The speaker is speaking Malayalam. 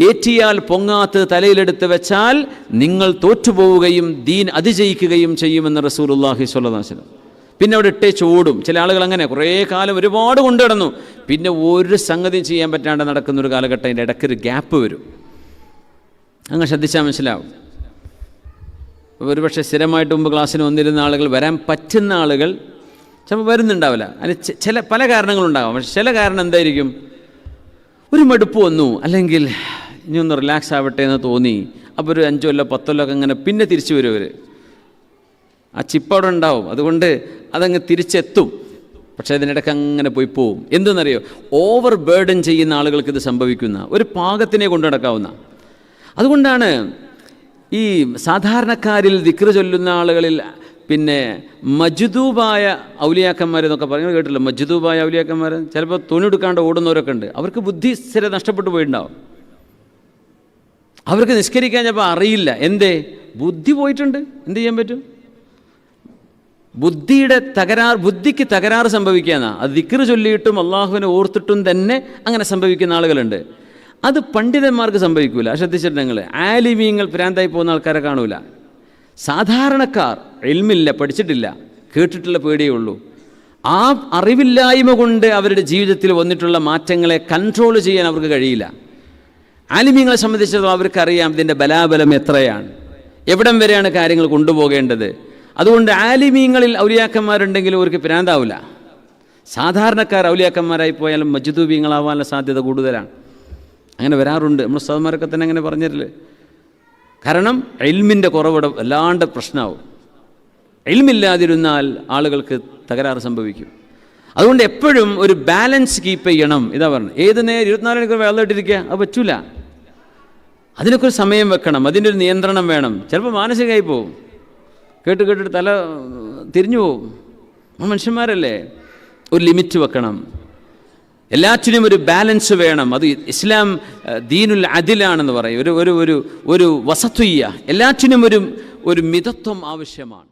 ഏറ്റിയാൽ പൊങ്ങാത്ത് തലയിലെടുത്ത് വെച്ചാൽ നിങ്ങൾ തോറ്റുപോവുകയും ദീൻ അതിജയിക്കുകയും ചെയ്യുമെന്ന് റസൂലുള്ളാഹി സ്വല്ലല്ലാഹു അലൈഹി വസല്ലം. പിന്നെ അവിടെ ഇട്ടേച്ച് ഓടും. ചില ആളുകൾ അങ്ങനെ കുറേ കാലം ഒരുപാട് കൊണ്ടു കിടന്നു, പിന്നെ ഒരു സംഗതിയും ചെയ്യാൻ പറ്റാണ്ട് നടക്കുന്നൊരു കാലഘട്ടം, അതിൻ്റെ ഇടയ്ക്കൊരു ഗ്യാപ്പ് വരും. അങ്ങ് ശ്രദ്ധിച്ചാൽ മനസ്സിലാവും. ഒരുപക്ഷെ സ്ഥിരമായിട്ട് മുമ്പ് ക്ലാസ്സിന് വന്നിരുന്ന ആളുകൾ, വരാൻ പറ്റുന്ന ആളുകൾ ചിലപ്പോൾ വരുന്നുണ്ടാവില്ല. അതിന് പല കാരണങ്ങളുണ്ടാകും. പക്ഷെ ചില കാരണം എന്തായിരിക്കും? ഒരു മടുപ്പ് വന്നു, അല്ലെങ്കിൽ ഇനി ഒന്ന് റിലാക്സ് ആവട്ടെ എന്ന് തോന്നി. അപ്പോൾ ഒരു 5 കൊല്ലോ 10 കൊല്ലോ ഒക്കെ അങ്ങനെ പിന്നെ തിരിച്ചു വരും. അവർ ആ ചിപ്പവിടെ ഉണ്ടാവും, അതുകൊണ്ട് അതങ്ങ് തിരിച്ചെത്തും. പക്ഷേ അതിനിടയ്ക്ക് അങ്ങനെ പോയി പോവും. എന്തെന്നറിയോ? ഓവർ ബേർഡൻ ചെയ്യുന്ന ആളുകൾക്ക് ഇത് സംഭവിക്കുന്ന ഒരു പാകത്തിനെ കൊണ്ടു നടക്കാവുന്ന. അതുകൊണ്ടാണ് ഈ സാധാരണക്കാരിൽ ദിക്ർ ചൊല്ലുന്ന ആളുകളിൽ പിന്നെ മജ്ദൂബായ ഔലിയാക്കന്മാരെന്നൊക്കെ പറയുന്നത് കേട്ടില്ല. മജ്ദൂബായ ഔലിയാക്കന്മാർ ചിലപ്പോൾ തുണിയെടുക്കാണ്ട് ഓടുന്നവരൊക്കെ ഉണ്ട്. അവർക്ക് ബുദ്ധി സ്ഥിരം നഷ്ടപ്പെട്ടു പോയിട്ടുണ്ടാവും. അവർക്ക് നിസ്കരിക്കാൻ ചിലപ്പോൾ അറിയില്ല. എന്തേ? ബുദ്ധി പോയിട്ടുണ്ട്. എന്ത് ചെയ്യാൻ പറ്റും? ബുദ്ധിക്ക് തകരാറ് സംഭവിക്കാന്നാ. അത് ദിക്ർ ചൊല്ലിയിട്ടും അള്ളാഹുവിനെ ഓർത്തിട്ടും തന്നെ അങ്ങനെ സംഭവിക്കുന്ന ആളുകളുണ്ട്. അത് പണ്ഡിതന്മാർക്ക് സംഭവിക്കൂല. ശ്രദ്ധിച്ചിട്ടുണ്ടെങ്കിൽ ആലിമീങ്ങൾ ഭ്രാന്തായി പോകുന്ന ആൾക്കാരെ കാണൂല. സാധാരണക്കാർ ഇൽമില്ല, പഠിച്ചിട്ടില്ല, കേട്ടിട്ടുള്ള പേടിയേ ഉള്ളൂ. ആ അറിവില്ലായ്മ കൊണ്ട് അവരുടെ ജീവിതത്തിൽ വന്നിട്ടുള്ള മാറ്റങ്ങളെ കൺട്രോൾ ചെയ്യാൻ അവർക്ക് കഴിയില്ല. ആലിമീങ്ങളെ സംബന്ധിച്ചിടത്തോളം അവർക്കറിയാം ഇതിൻ്റെ ബലാബലം എത്രയാണ്, എവിടം വരെയാണ് കാര്യങ്ങൾ കൊണ്ടുപോകേണ്ടത്. അതുകൊണ്ട് ആലിമീങ്ങളിൽ ഔലിയാക്കന്മാരുണ്ടെങ്കിലും അവർക്ക് ഭ്രാന്താവില്ല. സാധാരണക്കാർ ഔലിയാക്കന്മാരായി പോയാലും മജ്ദൂബീങ്ങളാവാനുള്ള സാധ്യത കൂടുതലാണ്. അങ്ങനെ വരാറുണ്ട്. നമ്മൾ ഉസ്താദുമാരൊക്കെ തന്നെ അങ്ങനെ പറഞ്ഞിട്ടില്ലേ. കാരണം ഇൽമിൻ്റെ കുറവിടെ വല്ലാണ്ട് പ്രശ്നമാവും. ഇൽമില്ലാതിരുന്നാൽ ആളുകൾക്ക് തകരാറ് സംഭവിക്കും. അതുകൊണ്ട് എപ്പോഴും ഒരു ബാലൻസ് കീപ്പ് ചെയ്യണം. ഇതാ പറഞ്ഞു, ഏത് നേരം 24 മണിക്കൂർ വെള്ളമിട്ടിരിക്കുക, അത് പറ്റൂല. അതിനൊക്കെ ഒരു സമയം വെക്കണം, അതിൻ്റെ ഒരു നിയന്ത്രണം വേണം. ചിലപ്പോൾ മാനസികമായി പോവും, കേട്ടിട്ട് തല തിരിഞ്ഞു പോവും. മനുഷ്യന്മാരല്ലേ, ഒരു ലിമിറ്റ് വെക്കണം. എല്ലാറ്റിനും ഒരു ബാലൻസ് വേണം. അത് ഇസ്ലാം ദീനുൽ അദിലാണെന്ന് പറയും. ഒരു വസത്വയ്യ, എല്ലാറ്റിനും ഒരു മിതത്വം ആവശ്യമാണ്.